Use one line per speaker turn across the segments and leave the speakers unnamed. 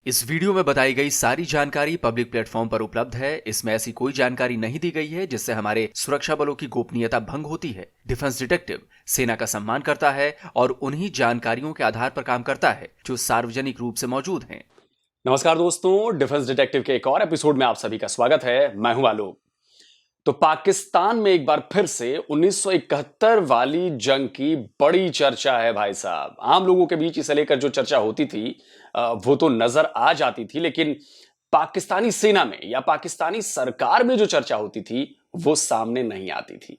इस वीडियो में बताई गई सारी जानकारी पब्लिक प्लेटफॉर्म पर उपलब्ध है। इसमें ऐसी कोई जानकारी नहीं दी गई है जिससे हमारे सुरक्षा बलों की गोपनीयता भंग होती है। डिफेंस डिटेक्टिव सेना का सम्मान करता है और उन्हीं जानकारियों के आधार पर काम करता है जो सार्वजनिक रूप से मौजूद हैं।
नमस्कार दोस्तों, डिफेंस डिटेक्टिव के एक और एपिसोड में आप सभी का स्वागत है। मैं हूं आलोक। तो पाकिस्तान में एक बार फिर से 1971 वाली जंग की बड़ी चर्चा है भाई साहब। आम लोगों के बीच इसे लेकर जो चर्चा होती थी वो तो नजर आ जाती थी, लेकिन पाकिस्तानी सेना में या पाकिस्तानी सरकार में जो चर्चा होती थी वो सामने नहीं आती थी,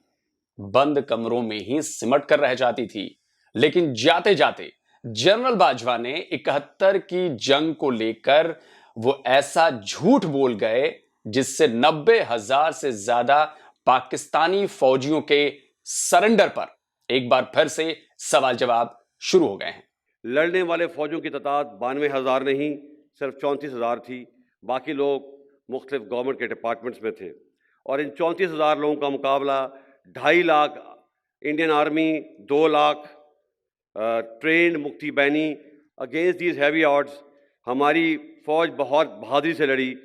बंद कमरों में ही सिमट कर रह जाती थी। लेकिन जाते जाते जनरल बाजवा ने 71 की जंग को लेकर वो ऐसा झूठ बोल गए जिससे 90,000 से ज्यादा पाकिस्तानी फौजियों के सरेंडर पर एक बार फिर से सवाल जवाब शुरू हो गए हैं।
लड़ने वाले फौजों की तादाद 92,000 नहीं, सिर्फ 34,000 थी। बाकी लोग मुख्तलिफ गवर्नमेंट के डिपार्टमेंट्स में थे और इन 34,000 लोगों का मुकाबला 2.5 lakh Indian army, 2 lakh trend मुक्ति बैनी। अगेंस्ट दीज हैवी ऑड्स हमारी फौज बहुत बहादुरी से लड़ी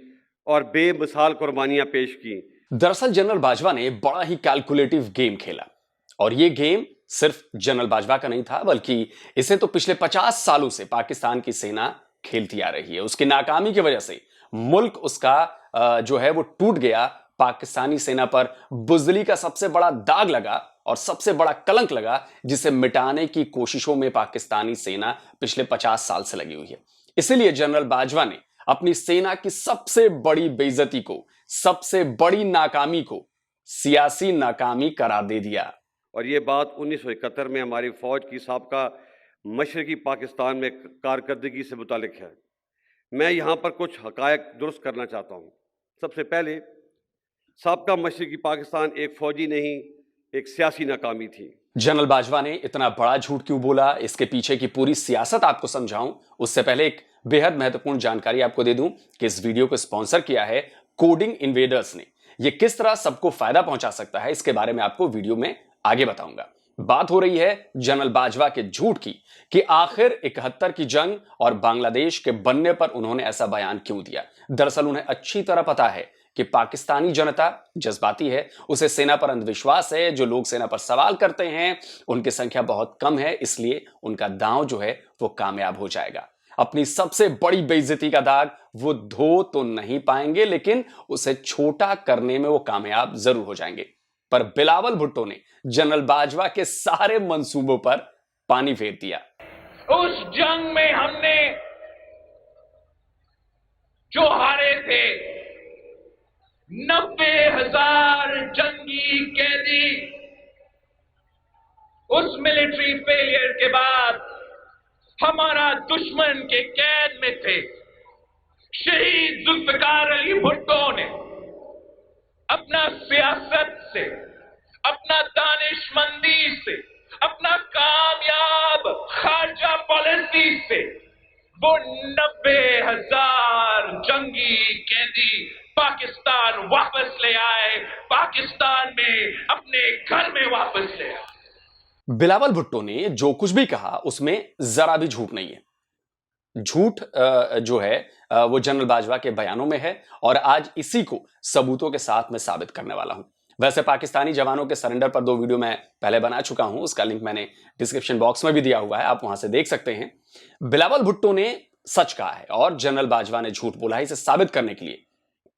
और बेमिसाल कुर्बानियां पेश की।
दरअसल जनरल बाजवा ने बड़ा ही कैलकुलेटिव गेम खेला और यह गेम सिर्फ जनरल बाजवा का नहीं था, बल्कि इसे तो पिछले 50 सालों से पाकिस्तान की सेना खेलती आ रही है। उसकी नाकामी की वजह से मुल्क उसका जो है वो टूट गया। पाकिस्तानी सेना पर बुज़दिली का सबसे बड़ा दाग लगा और सबसे बड़ा कलंक लगा, जिसे मिटाने की कोशिशों में पाकिस्तानी सेना पिछले 50 साल से लगी हुई है। इसीलिए जनरल बाजवा ने अपनी सेना की सबसे बड़ी बेइज्जती को, सबसे बड़ी नाकामी को सियासी नाकामी करार दे दिया।
और ये बात 1971 में हमारी फौज की साबका मशरकी पाकिस्तान में कारकर्दगी से मुतालिक है। मैं यहाँ पर कुछ हकायक दुरुस्त करना चाहता हूँ। सबसे पहले, साबका मशरकी पाकिस्तान एक फौजी नहीं, एक सियासी नाकामी थी।
जनरल बाजवा ने इतना बड़ा झूठ क्यों बोला, इसके पीछे की पूरी सियासत आपको समझाऊं उससे पहले एक बेहद महत्वपूर्ण जानकारी आपको दे दूं कि इस वीडियो को स्पॉन्सर किया है कोडिंग इन्वेडर्स ने। यह किस तरह सबको फायदा पहुंचा सकता है, इसके बारे में आपको वीडियो में आगे बताऊंगा। बात हो रही है जनरल बाजवा के झूठ की कि आखिर 71 की जंग और बांग्लादेश के बनने पर उन्होंने ऐसा बयान क्यों दिया। दरअसल उन्हें अच्छी तरह पता है कि पाकिस्तानी जनता जज्बाती है, उसे सेना पर अंधविश्वास है। जो लोग सेना पर सवाल करते हैं उनकी संख्या बहुत कम है, इसलिए उनका दांव जो है वो कामयाब हो जाएगा। अपनी सबसे बड़ी बेइज्जती का दाग वो धो तो नहीं पाएंगे, लेकिन उसे छोटा करने में वो कामयाब जरूर हो जाएंगे। पर बिलावल भुट्टो ने जनरल बाजवा के सारे मंसूबों पर पानी फेर दिया।
उस जंग में हमने जो हारे थे, 90,000 जंगी कैदी उस मिलिट्री फेलियर के बाद हमारा दुश्मन के कैद में थे। शहीद जुल्फिकार अली भुट्टो ने अपना सियासत से, अपना दानिशमंदी से, अपना कामयाब खारजा पॉलिसी से वो 90,000 जंगी कैदी पाकिस्तान वापस ले आए, पाकिस्तान में अपने घर में वापस ले आए।
बिलावल भुट्टो ने जो कुछ भी कहा उसमें जरा भी झूठ नहीं है। झूठ जो है वो जनरल बाजवा के बयानों में है और आज इसी को सबूतों के साथ में साबित करने वाला हूं। वैसे पाकिस्तानी जवानों के सरेंडर पर 2 वीडियो मैं पहले बना चुका हूं, उसका लिंक मैंने डिस्क्रिप्शन बॉक्स में भी दिया हुआ है, आप वहां से देख सकते हैं। बिलावल भुट्टो ने सच कहा है और जनरल बाजवा ने झूठ बोला है। इसे साबित करने के लिए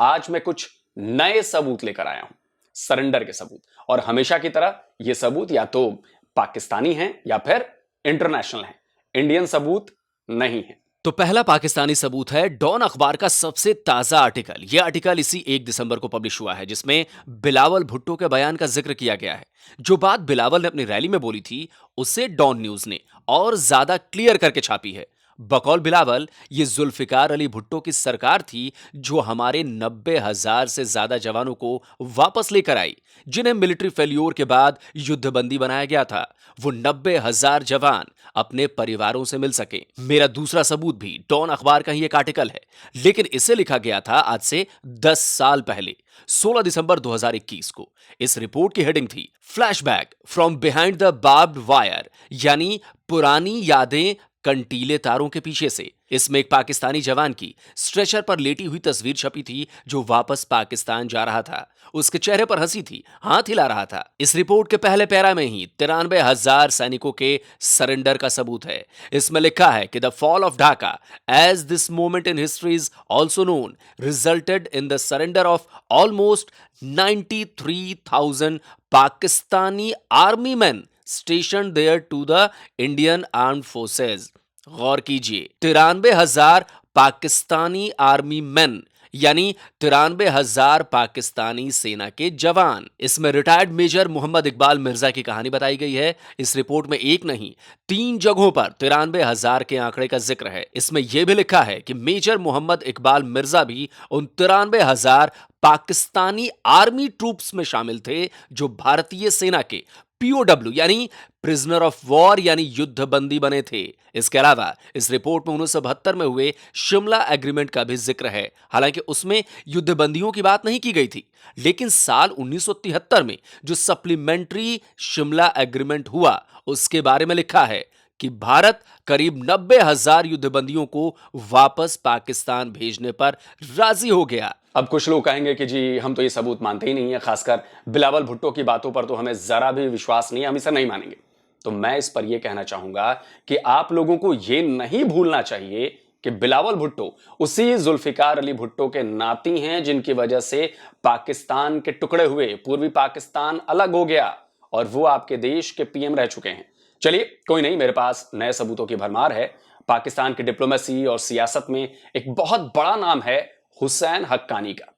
आज मैं कुछ नए सबूत लेकर आया हूं, सरेंडर के सबूत। और हमेशा की तरह ये सबूत या तो पाकिस्तानी हैं या फिर इंटरनेशनल हैं, इंडियन सबूत नहीं है।
तो पहला पाकिस्तानी सबूत है डॉन अखबार का सबसे ताजा आर्टिकल। यह आर्टिकल इसी 1 दिसंबर को पब्लिश हुआ है, जिसमें बिलावल भुट्टो के बयान का जिक्र किया गया है। जो बात बिलावल ने अपनी रैली में बोली थी उसे डॉन न्यूज ने और ज्यादा क्लियर करके छापी है। बकौल बिलावल, ये जुल्फिकार अली भुट्टो की सरकार थी जो हमारे 90,000 से ज्यादा जवानों को वापस लेकर आई, जिन्हें मिलिट्री फेल्योर के बाद युद्धबंदी बनाया गया था। वो 90,000 जवान अपने परिवारों से मिल सके। मेरा दूसरा सबूत भी डॉन अखबार का ही एक आर्टिकल है, लेकिन इसे लिखा गया था आज से 10 साल पहले, 16 दिसंबर 2021 को। इस रिपोर्ट की हेडिंग थी flashback from behind the barbed wire, यानी पुरानी यादें कंटीले तारों के पीछे से। इसमें एक पाकिस्तानी जवान की स्ट्रेचर पर लेटी हुई तस्वीर छपी थी जो वापस पाकिस्तान जा रहा था। उसके चेहरे पर हंसी थी, हाथ हिला रहा था। इस रिपोर्ट के पहले पैरा में ही 93,000 सैनिकों के सरेंडर का सबूत है। इसमें लिखा है कि the fall of Dhaka as this moment in history is also known resulted in the surrender of almost 93,000 Pakistani army man station there to the Indian armed forces. गौर कीजिए, 93,000 पाकिस्तानी आर्मी मैन यानी 93,000 पाकिस्तानी सेना के जवान। इसमें रिटायर्ड मेजर मोहम्मद इकबाल मिर्जा की कहानी बताई गई है। इस रिपोर्ट में एक नहीं 3 जगहों पर 93,000 के आंकड़े का जिक्र है। इसमें यह भी लिखा है कि मेजर मोहम्मद इकबाल मिर्जा भी उन 93,000 पाकिस्तानी आर्मी ट्रूप्स में शामिल थे जो भारतीय सेना के POW यानी प्रिजनर ऑफ वॉर यानी युद्ध बंदी बने थे। इसके अलावा इस रिपोर्ट में 1972 में हुए शिमला एग्रीमेंट का भी जिक्र है। हालांकि उसमें युद्ध बंदियों की बात नहीं की गई थी, लेकिन साल 1973 में जो सप्लीमेंट्री शिमला एग्रीमेंट हुआ उसके बारे में लिखा है कि भारत करीब 90,000 युद्धबंदियों को वापस पाकिस्तान भेजने पर राजी हो गया।
अब कुछ लोग कहेंगे कि जी हम तो ये सबूत मानते ही नहीं है, खासकर बिलावल भुट्टो की बातों पर तो हमें जरा भी विश्वास नहीं है, हम इसे नहीं मानेंगे। तो मैं इस पर यह कहना चाहूंगा कि आप लोगों को यह नहीं भूलना चाहिए कि बिलावल भुट्टो उसी जुल्फिकार अली भुट्टो के नाती हैं जिनकी वजह से पाकिस्तान के टुकड़े हुए, पूर्वी पाकिस्तान अलग हो गया और वो आपके देश के PM रह चुके हैं। चलिए कोई नहीं, मेरे पास नए सबूतों की भरमार है। पाकिस्तान की डिप्लोमेसी और सियासत में एक बहुत बड़ा नाम है हुसैन हक्कानी का।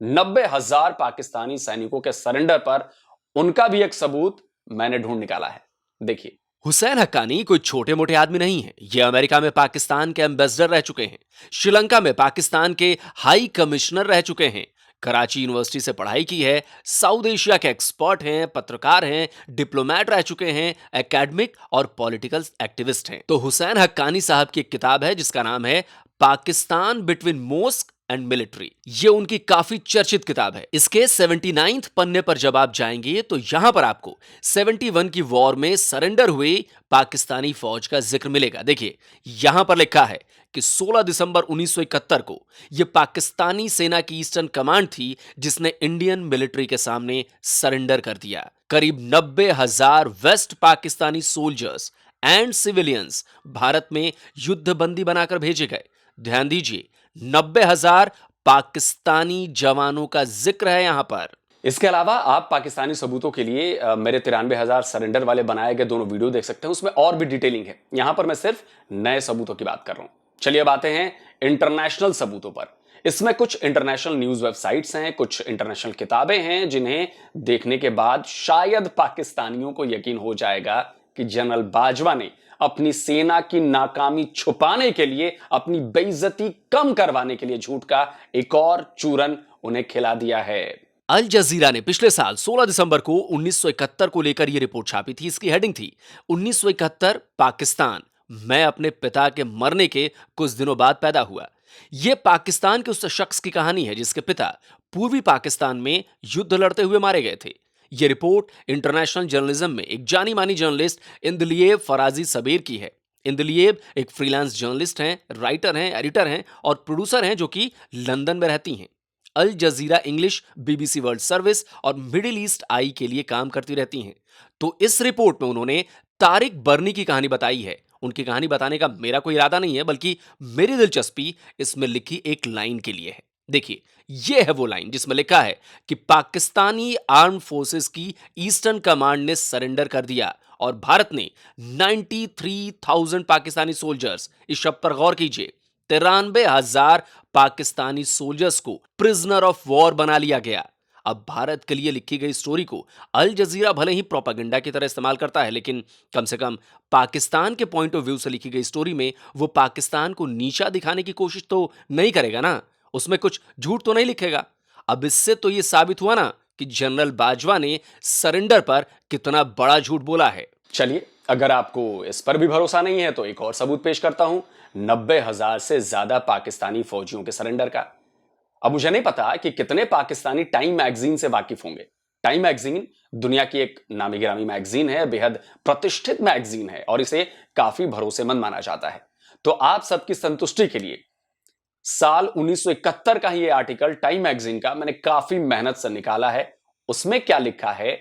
90,000 पाकिस्तानी सैनिकों के सरेंडर पर उनका भी एक सबूत मैंने ढूंढ निकाला है। देखिए,
हुसैन हक्कानी कोई छोटे मोटे आदमी नहीं है। ये अमेरिका में पाकिस्तान के एम्बेसडर रह चुके हैं, श्रीलंका में पाकिस्तान के हाई कमिश्नर रह चुके हैं, कराची यूनिवर्सिटी से पढ़ाई की है, साउथ एशिया के एक्सपर्ट हैं, पत्रकार हैं, डिप्लोमेट रह चुके हैं, एकेडमिक और पॉलिटिकल एक्टिविस्ट हैं। तो हुसैन हक्कानी साहब की एक किताब है जिसका नाम है Pakistan between mosque and military. ये उनकी काफी चर्चित किताब है। इसके 79वें पन्ने पर जब आप जाएंगे तो यहां पर आपको 71 की वॉर में सरेंडर हुए पाकिस्तानी फौज का जिक्र मिलेगा। देखिए, यहां पर लिखा है कि 16 दिसंबर 1971 को यह पाकिस्तानी सेना की ईस्टर्न कमांड थी जिसने इंडियन मिलिट्री के सामने सरेंडर कर दिया। करीब 90,000 West Pakistani soldiers and civilians Bharat में युद्धबंदी बनाकर भेजे गए। ध्यान दीजिए, 90,000 पाकिस्तानी जवानों का जिक्र है यहां पर।
इसके अलावा आप पाकिस्तानी सबूतों के लिए मेरे 93,000 सरेंडर वाले बनाए गए दोनों वीडियो देख सकते हैं। उसमें और भी डिटेलिंग है। यहां पर मैं सिर्फ नए सबूतों की बात कर रहा हूं। चलिए अब आते हैं इंटरनेशनल सबूतों पर। इसमें कुछ इंटरनेशनल न्यूज वेबसाइट्स हैं, कुछ इंटरनेशनल किताबें हैं जिन्हें देखने के बाद शायद पाकिस्तानियों को यकीन हो जाएगा कि जनरल बाजवा ने अपनी सेना की नाकामी छुपाने के लिए, अपनी बेइज्जती कम करवाने के लिए झूठ का एक और चूरन उन्हें खिला दिया है।
अल जजीरा ने पिछले साल 16 दिसंबर को 1971 को लेकर यह रिपोर्ट छापी थी। इसकी हेडिंग थी 1971 पाकिस्तान, मैं अपने पिता के मरने के कुछ दिनों बाद पैदा हुआ। यह पाकिस्तान के उस शख्स की कहानी है जिसके पिता पूर्वी पाकिस्तान में युद्ध लड़ते हुए मारे गए थे। यह रिपोर्ट इंटरनेशनल जर्नलिज्म में एक जानी मानी जर्नलिस्ट इंदलिएब फराजी सबेर की है। इंदलिएब एक फ्रीलांस जर्नलिस्ट हैं, राइटर हैं, एडिटर हैं और प्रोड्यूसर हैं जो कि लंदन में रहती हैं। अल जजीरा इंग्लिश, BBC वर्ल्ड सर्विस और मिडिल ईस्ट आई के लिए काम करती रहती हैं। तो इस रिपोर्ट में उन्होंने तारिक बर्नी की कहानी बताई है। उनकी कहानी बताने का मेरा कोई इरादा नहीं है, बल्कि मेरी दिलचस्पी इसमें लिखी एक लाइन के लिए है। देखिए, यह है वो लाइन जिसमें लिखा है कि पाकिस्तानी आर्म फोर्सेस की ईस्टर्न कमांड ने सरेंडर कर दिया और भारत ने 93,000 पाकिस्तानी सोल्जर्स, इस शब्द पर गौर कीजिए, 93,000 पाकिस्तानी सोल्जर्स को प्रिजनर ऑफ वॉर बना लिया गया। अब भारत के लिए लिखी गई स्टोरी को अल जजीरा भले ही प्रोपेगेंडा की तरह इस्तेमाल करता है, लेकिन कम से कम पाकिस्तान के पॉइंट ऑफ व्यू से लिखी गई स्टोरी में वो पाकिस्तान को नीचा दिखाने की कोशिश तो नहीं करेगा ना, उसमें कुछ झूठ तो नहीं लिखेगा। अब इससे तो ये साबित हुआ ना कि जनरल बाजवा ने सरेंडर पर कितना बड़ा झूठ बोला है।
चलिए, अगर आपको इस पर भी भरोसा नहीं है तो एक और सबूत पेश करता हूं 90,000 से ज्यादा पाकिस्तानी फौजियों के सरेंडर का। अब मुझे नहीं पता कि कितने पाकिस्तानी टाइम मैगजीन से वाकिफ होंगे। टाइम मैगजीन दुनिया की एक नामी गिरामी मैगजीन है, बेहद प्रतिष्ठित मैगजीन है और इसे काफी भरोसेमंद माना जाता है। तो आप सबकी संतुष्टि के लिए साल 1971 का ही ये आर्टिकल टाइम मैगजीन का मैंने काफी मेहनत से निकाला है। उसमें क्या लिखा है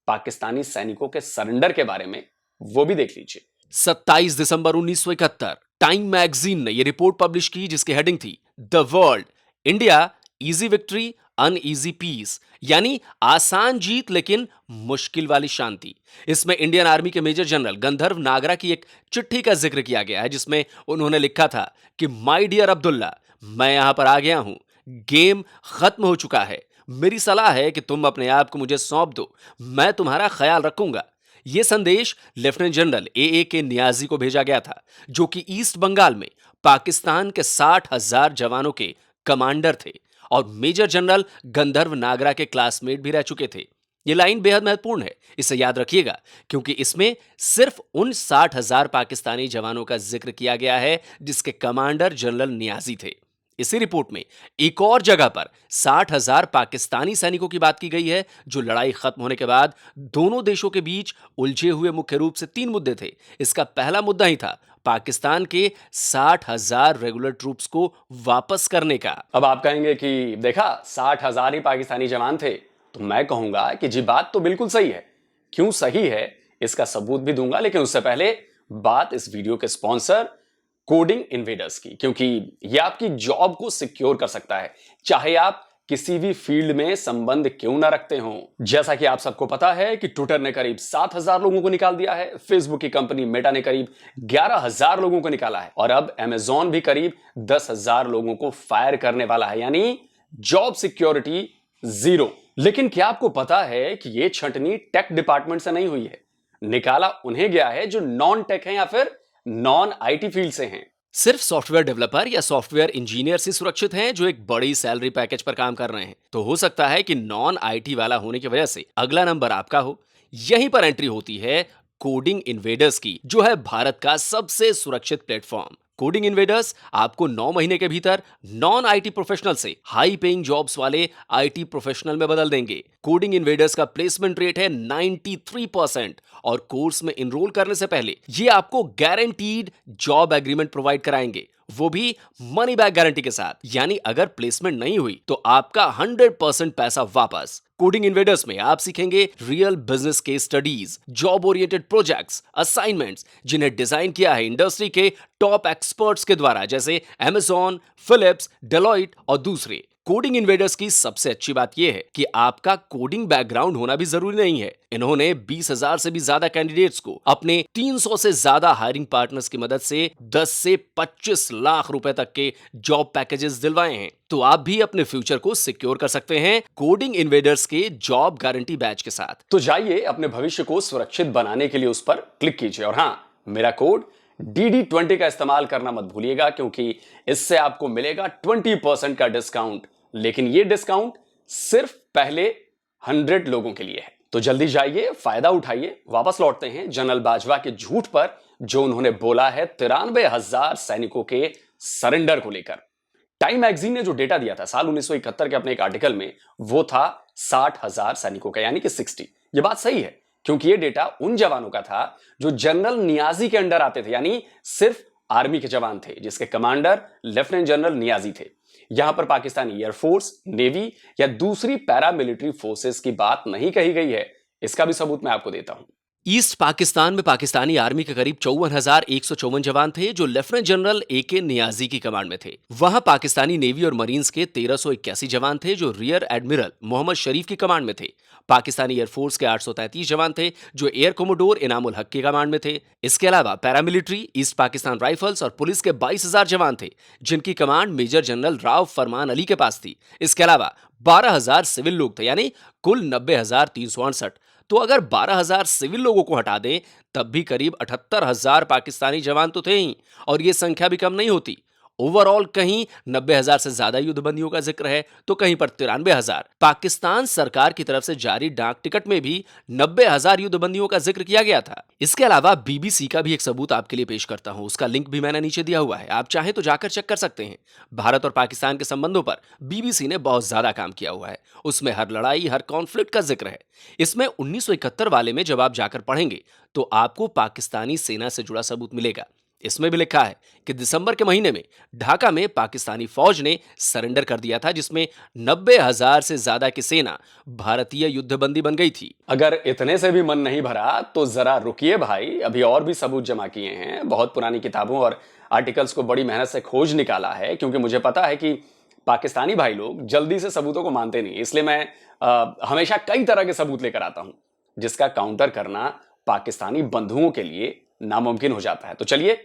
पाकिस्तानी सैनिकों के सरेंडर के बारे में, वो भी देख लीजिए।
27 दिसंबर 1971 टाइम मैगजीन ने यह रिपोर्ट पब्लिश की जिसकी हेडिंग थी the world, India, easy victory, uneasy peace, यानी आसान जीत लेकिन मुश्किल वाली शांति। इसमें इंडियन आर्मी के मेजर जनरल गंधर्व नागरा की एक चिट्ठी का जिक्र किया गया है जिसमें उन्होंने लिखा था कि माय डियर अब्दुल्ला, मैं यहां पर आ गया हूं, गेम खत्म हो चुका है, मेरी सलाह है कि तुम अपने आप को मुझे सौंप दो, मैं तुम्हारा ख्याल रखूंगा। यह संदेश लेफ्टिनेंट जनरल ए के नियाजी को भेजा गया था जो कि ईस्ट बंगाल में पाकिस्तान के 60,000 जवानों के कमांडर थे और मेजर जनरल गंधर्व नागरा के क्लासमेट भी रह चुके थे। यह लाइन बेहद महत्वपूर्ण है, इसे याद रखिएगा क्योंकि इसमें सिर्फ उन 60,000 पाकिस्तानी जवानों का जिक्र किया गया है जिसके कमांडर जनरल नियाजी थे। इसी रिपोर्ट में एक और जगह पर 60,000 पाकिस्तानी सैनिकों की बात की गई है जो लड़ाई खत्म होने के बाद दोनों देशों के बीच उलझे हुए मुख्य रूप से 3 मुद्दे थे। इसका पहला मुद्दा ही था पाकिस्तान के 60,000 रेगुलर ट्रूप्स को वापस करने का।
अब आप कहेंगे कि देखा 60,000 ही पाकिस्तानी जवान थे, तो मैं कहूंगा कि जी बात तो बिल्कुल सही है। क्यों सही है इसका सबूत भी दूंगा, लेकिन उससे पहले बात इस वीडियो के स्पॉन्सर कोडिंग इन्वेडर्स की, क्योंकि यह आपकी जॉब को सिक्योर कर सकता है चाहे आप किसी भी फील्ड में संबंध क्यों ना रखते हो। जैसा कि आप सबको पता है कि ट्विटर ने करीब 7,000 लोगों को निकाल दिया है, फेसबुक की कंपनी मेटा ने करीब 11,000 लोगों को निकाला है और अब अमेजॉन भी करीब 10,000 लोगों को फायर करने वाला है, यानी जॉब सिक्योरिटी 0। लेकिन क्या आपको पता है कि यह छंटनी टेक डिपार्टमेंट से नहीं हुई है, निकाला उन्हें गया है जो नॉन टेक है या फिर नॉन आईटी फील्ड से हैं।
सिर्फ सॉफ्टवेयर डेवलपर या सॉफ्टवेयर इंजीनियर से सुरक्षित हैं जो एक बड़ी सैलरी पैकेज पर काम कर रहे हैं। तो हो सकता है कि नॉन आईटी वाला होने की वजह से अगला नंबर आपका हो। यहीं पर एंट्री होती है कोडिंग इन्वेडर्स की, जो है भारत का सबसे सुरक्षित प्लेटफॉर्म। कोडिंग इन्वेडर्स आपको 9 महीने के भीतर नॉन आईटी प्रोफेशनल से हाई पेइंग जॉब्स वाले आईटी प्रोफेशनल में बदल देंगे। कोडिंग इन्वेडर्स का प्लेसमेंट रेट है 93% और कोर्स में इनरोल करने से पहले ये आपको गारंटीड जॉब एग्रीमेंट प्रोवाइड कराएंगे, वो भी मनी बैक गारंटी के साथ। यानी अगर प्लेसमेंट नहीं हुई तो आपका 100% पैसा वापस। कोडिंग इन्वेडर्स में आप सीखेंगे real business case studies, job oriented projects, assignments जिन्हें डिजाइन किया है इंडस्ट्री के टॉप एक्सपर्ट्स के द्वारा, जैसे अमेजॉन, फिलिप्स, डेलॉइट और दूसरे। कोडिंग इन्वेडर्स की सबसे अच्छी बात यह है कि आपका कोडिंग बैकग्राउंड होना भी जरूरी नहीं है। इन्होंने 20,000 से भी ज्यादा कैंडिडेट्स को अपने 300 से ज्यादा हायरिंग पार्टनर्स की मदद से 10 से 25 लाख रुपए तक के जॉब पैकेजेस दिलवाए हैं। तो आप भी अपने फ्यूचर को सिक्योर कर सकते हैं कोडिंग इन्वेडर्स के जॉब गारंटी बैच के साथ।
तो जाइए अपने भविष्य को सुरक्षित बनाने के लिए उस पर क्लिक कीजिए और हाँ, मेरा कोड DD20 का इस्तेमाल करना मत भूलिएगा क्योंकि इससे आपको मिलेगा 20% का डिस्काउंट। लेकिन यह डिस्काउंट सिर्फ पहले 100 लोगों के लिए है, तो जल्दी जाइए, फायदा उठाइए। वापस लौटते हैं जनरल बाजवा के झूठ पर जो उन्होंने बोला है 93,000 सैनिकों के सरेंडर को लेकर। टाइम मैगजीन ने जो डेटा दिया था साल 1971 के अपने एक आर्टिकल में, वो था 60,000 सैनिकों का, यानी कि 60। ये बात सही है क्योंकि ये डेटा उन जवानों का था जो जनरल नियाजी के अंडर आते थे, यानी सिर्फ आर्मी के जवान थे जिसके कमांडर लेफ्टिनेंट जनरल नियाजी थे। यहां पर पाकिस्तानी एयरफोर्स, नेवी या दूसरी पैरामिलिट्री फोर्सेस की बात नहीं कही गई है। इसका भी सबूत मैं आपको देता हूं।
ईस्ट पाकिस्तान में पाकिस्तानी आर्मी के करीब 54,154 जवान थे जो लेफ्टिनेंट जनरल AK नियाजी की कमांड में थे। वहां पाकिस्तानी नेवी और मरीन्स के 1381 जवान थे जो रियर एडमिरल मोहम्मद शरीफ की कमांड में थे। पाकिस्तानी एयरफोर्स के 833 जवान थे जो एयर कोमोडोर इनामुल हक की कमांड में थे। इसके अलावा पैरामिलिट्री, ईस्ट पाकिस्तान राइफल्स और पुलिस के 22,000 जवान थे जिनकी कमांड मेजर जनरल राव फरमान अली के पास थी। इसके अलावा 12,000 सिविल लोग थे, यानी कुल 90,368। तो अगर 12,000 सिविल लोगों को हटा दें तब भी करीब 78,000 पाकिस्तानी जवान तो थे ही, और यह संख्या भी कम नहीं होती। ओवरऑल कहीं 90,000 से ज्यादा युद्धबंदियों का जिक्र है तो कहीं पर 93,000। पाकिस्तान सरकार की तरफ से जारी डाक टिकट में भी 90,000 युद्धबंदियों का जिक्र किया गया था। इसके अलावा BBC का भी एक सबूत आपके लिए पेश करता हूं, उसका लिंक भी मैंने नीचे दिया हुआ है, आप चाहें तो जाकर चेक कर सकते हैं। भारत और पाकिस्तान के संबंधों पर BBC ने बहुत ज्यादा काम किया हुआ है, उसमें हर लड़ाई, हर कॉन्फ्लिक्ट का जिक्र है। इसमें 1971 वाले में जब आप जाकर पढ़ेंगे तो आपको पाकिस्तानी सेना से जुड़ा सबूत मिलेगा। इसमें भी लिखा है कि दिसंबर के महीने में ढाका में पाकिस्तानी फौज ने सरेंडर कर दिया था, जिसमें 90,000 से ज्यादा की सेना भारतीय युद्धबंदी बन गई थी।
अगर इतने से भी मन नहीं भरा तो जरा रुकिए भाई, अभी और भी सबूत जमा किए हैं। बहुत पुरानी किताबों और आर्टिकल्स को बड़ी मेहनत से खोज निकाला है, क्योंकि मुझे पता है कि पाकिस्तानी भाई लोग जल्दी से सबूतों को मानते नहीं। इसलिए मैं हमेशा कई तरह के सबूत लेकर आता हूं, जिसका काउंटर करना पाकिस्तानी बंधुओं के लिए नामुमकिन हो जाता है। तो चलिए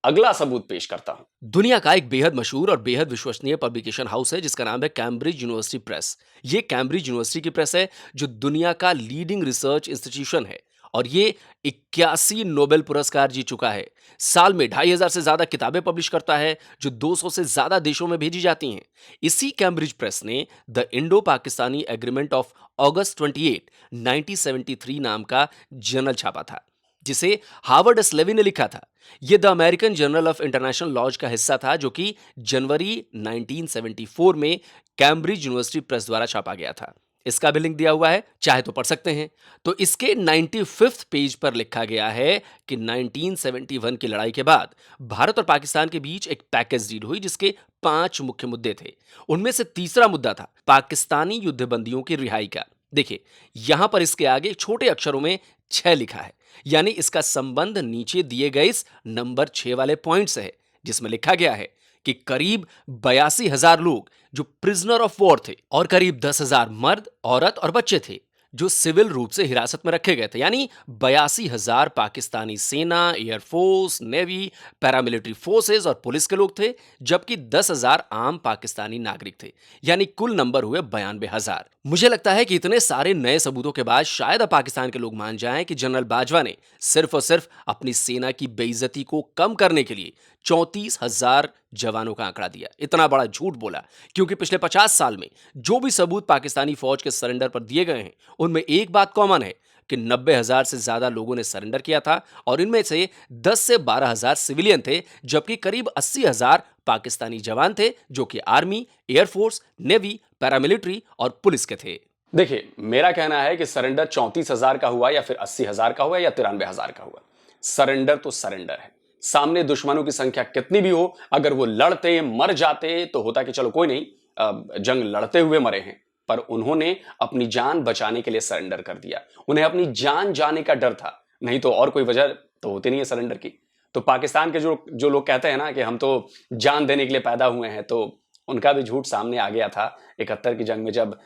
अगला सबूत पेश करता हूं।
दुनिया का एक बेहद मशहूर और बेहद विश्वसनीय पब्लिकेशन हाउस है जिसका नाम है कैम्ब्रिज यूनिवर्सिटी प्रेस। ये कैम्ब्रिज यूनिवर्सिटी की प्रेस है जो दुनिया का लीडिंग रिसर्च इंस्टीट्यूशन है और ये 81 नोबेल पुरस्कार जीत चुका है। साल में 2,500 से ज्यादा किताबें पब्लिश करता है जो 200 से ज्यादा देशों में भेजी जाती हैं। इसी कैम्ब्रिज प्रेस ने the Indo Pakistani agreement of अगस्त 28, 1973 नाम का जर्नल छापा था, जिसे हार्वर्ड एस लेवी ने लिखा था। यह the American Journal of International Laws का हिस्सा था, जो कि जनवरी 1974 में कैम्ब्रिज यूनिवर्सिटी प्रेस द्वारा छापा गया था। इसका भी लिंक दिया हुआ है, चाहे तो पढ़ सकते हैं। तो इसके 95th पेज पर लिखा गया है कि 1971 की लड़ाई के बाद भारत और पाकिस्तान के बीच एक पैकेज डील हुई जिसके 5 मुख्य मुद्दे थे। उनमें से तीसरा मुद्दा था पाकिस्तानी युद्धबंदियों की रिहाई का। देखिए, यहां पर इसके आगे छोटे अक्षरों में 6 लिखा है, यानी इसका संबंध नीचे दिए गए इस नंबर 6 वाले पॉइंट से है, जिसमें लिखा गया है कि करीब 82,000 लोग जो प्रिजनर ऑफ वॉर थे और करीब 10,000 मर्द, औरत और बच्चे थे जो सिविल रूप से हिरासत में रखे गए थे। यानी 82,000 पाकिस्तानी सेना, एयरफोर्स, नेवी, पैरामिलिट्री फोर्सेस और पुलिस के लोग थे, जबकि 10,000 आम पाकिस्तानी नागरिक थे। यानी कुल नंबर हुए 92,000। मुझे लगता है कि इतने सारे नए सबूतों के बाद शायद अब पाकिस्तान के लोग मान जाएं कि जनरल बाजवा ने सिर्फ और सिर्फ अपनी सेना की बेइज्जती को कम करने के लिए 34,000 जवानों का आंकड़ा दिया। इतना बड़ा झूठ बोला, क्योंकि पिछले 50 साल में जो भी सबूत पाकिस्तानी फौज के सरेंडर पर दिए गए हैं, उनमें एक बात कॉमन है कि 90,000 से ज्यादा लोगों ने सरेंडर किया था और इनमें से 10 से 12,000 सिविलियन थे, जबकि करीब 80,000 पाकिस्तानी जवान थे जो कि आर्मी, एयरफोर्स, नेवी, पैरामिलिट्री और पुलिस के थे।
देखिए, मेरा कहना है कि सरेंडर 34,000 का हुआ या फिर 80,000 का हुआ या 93,000 का हुआ, सरेंडर तो सरेंडर है। सामने दुश्मनों की संख्या कितनी भी हो, अगर वो लड़ते मर जाते तो होता कि चलो कोई नहीं, जंग लड़ते हुए मरे हैं, पर उन्होंने अपनी जान बचाने के लिए सरेंडर कर दिया। उन्हें अपनी जान जाने का डर था, नहीं तो और कोई वजह तो होती नहीं है सरेंडर की। तो पाकिस्तान के जो लोग कहते हैं ना कि हम तो जान देने के लिए पैदा हुए हैं, तो उनका भी झूठ सामने आ गया था 71 की जंग में, जब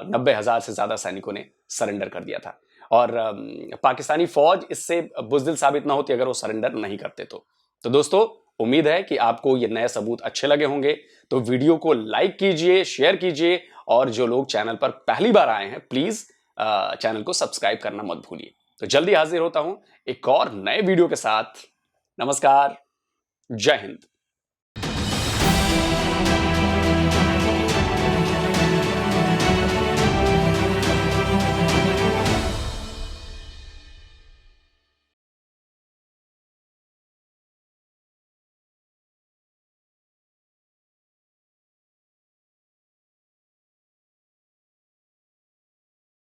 90,000 से ज्यादा सैनिकों ने सरेंडर कर दिया था। और पाकिस्तानी फौज इससे बुज़दिल साबित ना होती अगर वो सरेंडर नहीं करते तो दोस्तों, उम्मीद है कि आपको ये नए सबूत अच्छे लगे होंगे। तो वीडियो को लाइक कीजिए, शेयर कीजिए, और जो लोग चैनल पर पहली बार आए हैं प्लीज चैनल को सब्सक्राइब करना मत भूलिए। तो जल्दी हाजिर होता हूं एक और नए वीडियो के साथ। नमस्कार, जय हिंद।